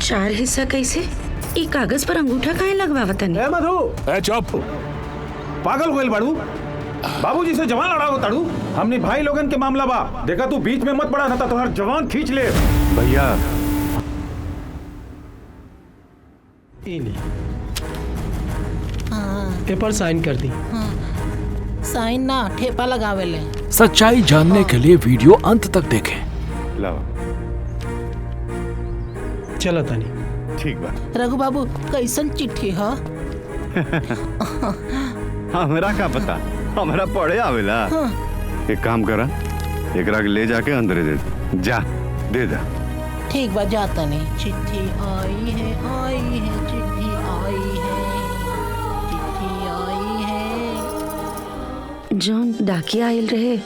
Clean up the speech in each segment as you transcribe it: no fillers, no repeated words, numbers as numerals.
4 हिस्सा कैसे? ई कागज पर अंगूठा काहे लगवावतनी? ए मधु, ए चुप। पागल होइल बाड़ू। बाबूजी से जवान लड़ाओ ताड़ू। हमने भाई लोगन के मामला बा। देखा तू बीच में मत पड़ा रहता तो हर जवान खींच ले। भैया पेपर साइन कर दी। साइन ना ठेपा लगावेले। सच्चाई जानने के लिए वीडियो अंत तक देखें। लाओ चलो तनी। ठीक बा। रघु बाबू कैसन चिट्ठी है? हमरा का पता, हमरा पढ़े आवेला। एक काम करा, एकरा के ले जाके अंदर दे जा, दे दा। ठीक बा, जाता नहीं। चिट्ठी आई है, आई है, चिट्ठी आई है, चिट्ठी आई है। जौन डाकिया आयल रहे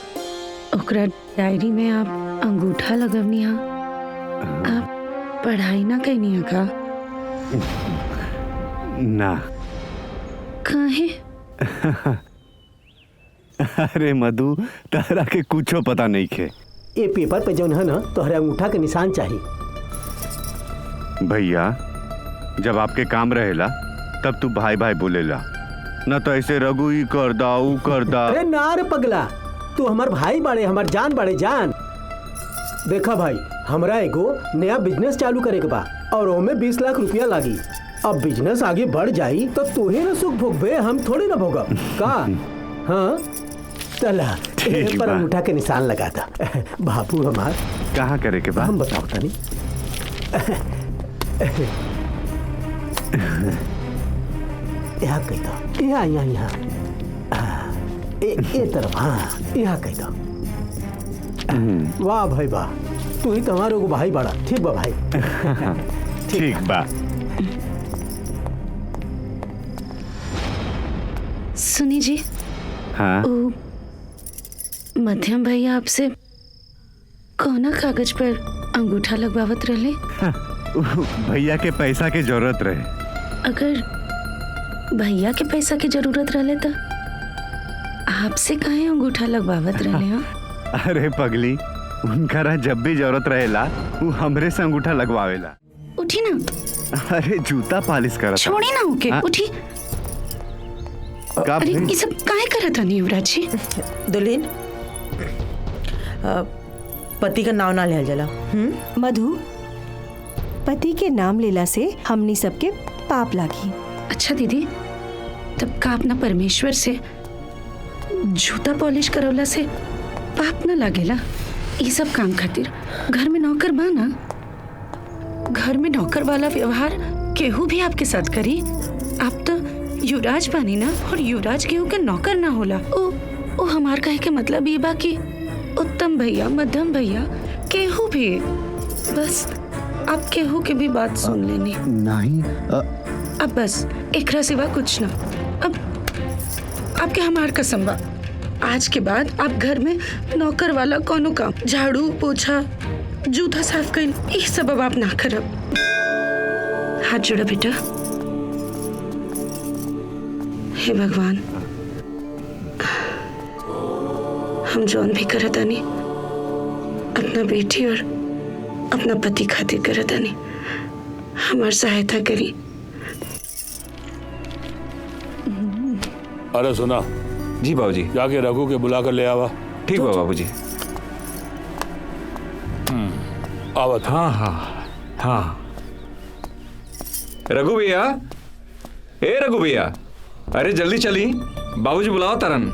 ओकरा डायरी में आप अंगूठा लगवनी हा। आप पढ़ाई ना कैनी हा का? ना। काहे? अरे मधु, तारा के कुछो पता नहीं खे। ये पेपर पे जौन है ना तोहरे अंगूठा के निशान चाहिए। भैया जब आपके काम रहेला तब तू भाई भाई बोलेला, न तो ऐसे रघु ही कर दा ऊ कर दा। अरे ना रे पगला, तू हमार भाई बाड़े, हमार जान बाड़े जान। देखा भाई, हमरा एगो नया बिजनेस चालू करे के बा और ओमे 20 लाख रुपया लागी। अब बिजनेस आगे बढ़ जाई तो तू ही ना सुख भोगबे, हम थोड़ी ना भोगब का? हाँ चला पर अंगूठा के निशान लगा था। बाबू हमार कहाँ करे के बा? हम बताओ तनी। यहाँ कही दो, यहाँ यहाँ यहाँ ए तरफ। हाँ यहाँ कही दो। वाह भाई वाह, तू ही तुम्हारे को भाई बड़ा। ठीक बा भाई। ठीक बा। सुनी जी। हाँ? मध्यम भैया आपसे कौना कागज पर अंगूठा लगवावत रहे? भैया के पैसा के जरूरत रहे। अगर भैया के पैसा की जरूरत रहे तो आपसे काहे अंगूठा लगवावत रहे? हाँ? अरे पगली, उनका जब भी जरूरत रहेला वो हमरे से अंगूठा लगवावेला। उठी ना। अरे जूता पालिश करता। छोड़ी ना ओके। उठी। अरे ये सब काहे करत हनी युवराज जी? दुल्हन पति का नाम ना लिया जला। मधु, पति के नाम लेला से हमनी सबके पाप लागी। अच्छा दीदी, तब का अपना परमेश्वर से जूता पॉलिश करवला से पाप न लागेला? ये सब काम खातिर घर में नौकर बाना। घर में नौकर वाला व्यवहार केहू भी आपके साथ करी? आप तो युवराज बानी ना, और युवराज केहू के नौकर ना होला। ओ हमार कहे के मतलब ये बा कि उत्तम भैया, मध्यम भैया, केहू भी, बस आप केहू के भी बात सुन लेनी। नहीं अब बस एकरा सिवा कुछ ना। अब आपके हमार कसम बा, आज के बाद आप घर में नौकर वाला कोनो काम, झाड़ू पोछा, जूता साफ कर, ये सब अब आप ना करब। हाथ जोड़ा बेटा। हे भगवान, हम जौन भी करत आनी अपना बेटी और अपना पति खातिर करत आनी, हमार सहायता करी। अरे सुना जी बाबूजी, जाके रघु के बुला कर ले आवा। ठीक बा बाबूजी। आवत। हाँ हाँ हाँ। रघु भैया, ए रघु भैया, अरे जल्दी चली, बाबूजी बुलाओ तरन।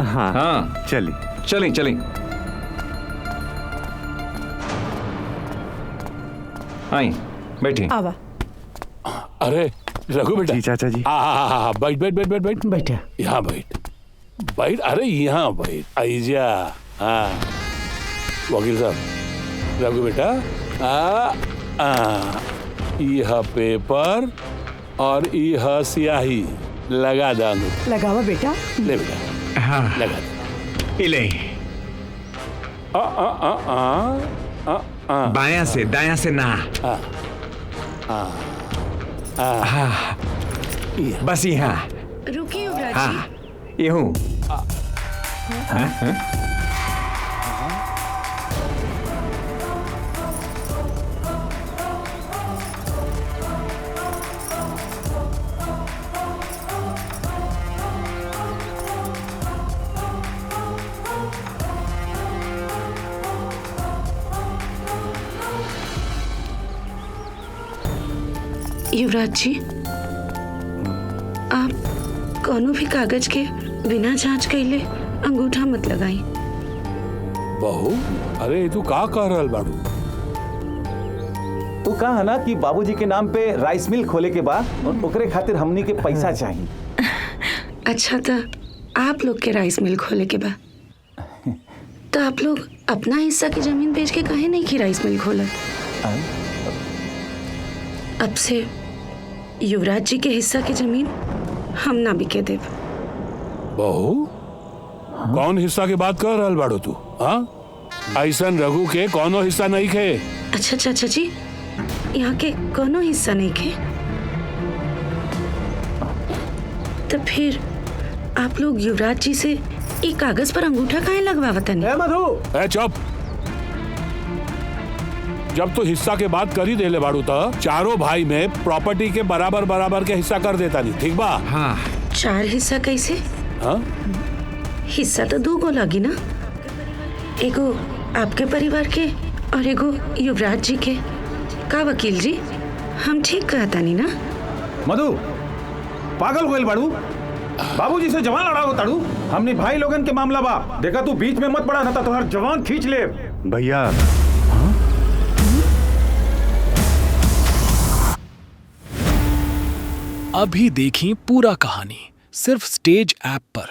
हाँ हाँ चली चली चली। आई बैठी। आवा। अरे रघु बेटा। जी चाचा जी। बैठ बैठ बैठ बैठ बैठ। बैठा। यहाँ बैठ बैठ। अरे यहाँ बैठ। आइजा। हाँ वकील साहब, रघु बेटा, यह पेपर और यह स्याही लगा दांगू। लगावा बेटा। ले बेटा। हाँ लगा दे। ले। बायां से दायां से ना। हाँ बस यहाँ। रुकिए युवराज जी। हाँ ये हूँ। युवराज जी, आप कोनो भी कागज के बिना जांच कैले अंगूठा मत लगाई। बहू, अरे तू का कह रहल बाड़ू? तू कहा ना कि बाबूजी के नाम पे राइस मिल खोले के बाद ओकरे खातिर हमनी के पैसा चाहिए। अच्छा, तो आप लोग के राइस मिल खोले के बाद तो आप लोग अपना हिस्सा की जमीन बेच के काहे नहीं की राइस मिल खोला? अब से युवराज जी के हिस्सा की जमीन हम ना बिके देब। बहू, कौन हिस्सा की बात कर रहल बाड़ू तू? हाँ, ऐसन रघु के कोनो हिस्सा नहीं खे। अच्छा चाचा जी, यहाँ के कोनो हिस्सा नहीं खे? तो फिर आप लोग युवराज जी से ये कागज पर अंगूठा काहे लगवावतन? मधु, ए चुप। जब तू हिस्सा के बात कर ही देले बाड़ू तो चारों भाई में प्रॉपर्टी के बराबर बराबर के हिस्सा कर देता नहीं, ठीक बा? हाँ। 4 हिस्सा कैसे? हाँ? हिस्सा तो 2 गो लगी ना, एगो आपके परिवार के और एगो युवराज जी के। का वकील जी, हम ठीक कहता नहीं ना? मधु, पागल होइल बाड़ू? बाबूजी से जवान लड़ाओ ताड़ू। हमने भाई लोगन के मामला बा, देखा तू बीच में मत पड़ा ना तो हर जवान खींच ले। भैया, अभी देखिए पूरा कहानी सिर्फ स्टेज ऐप पर।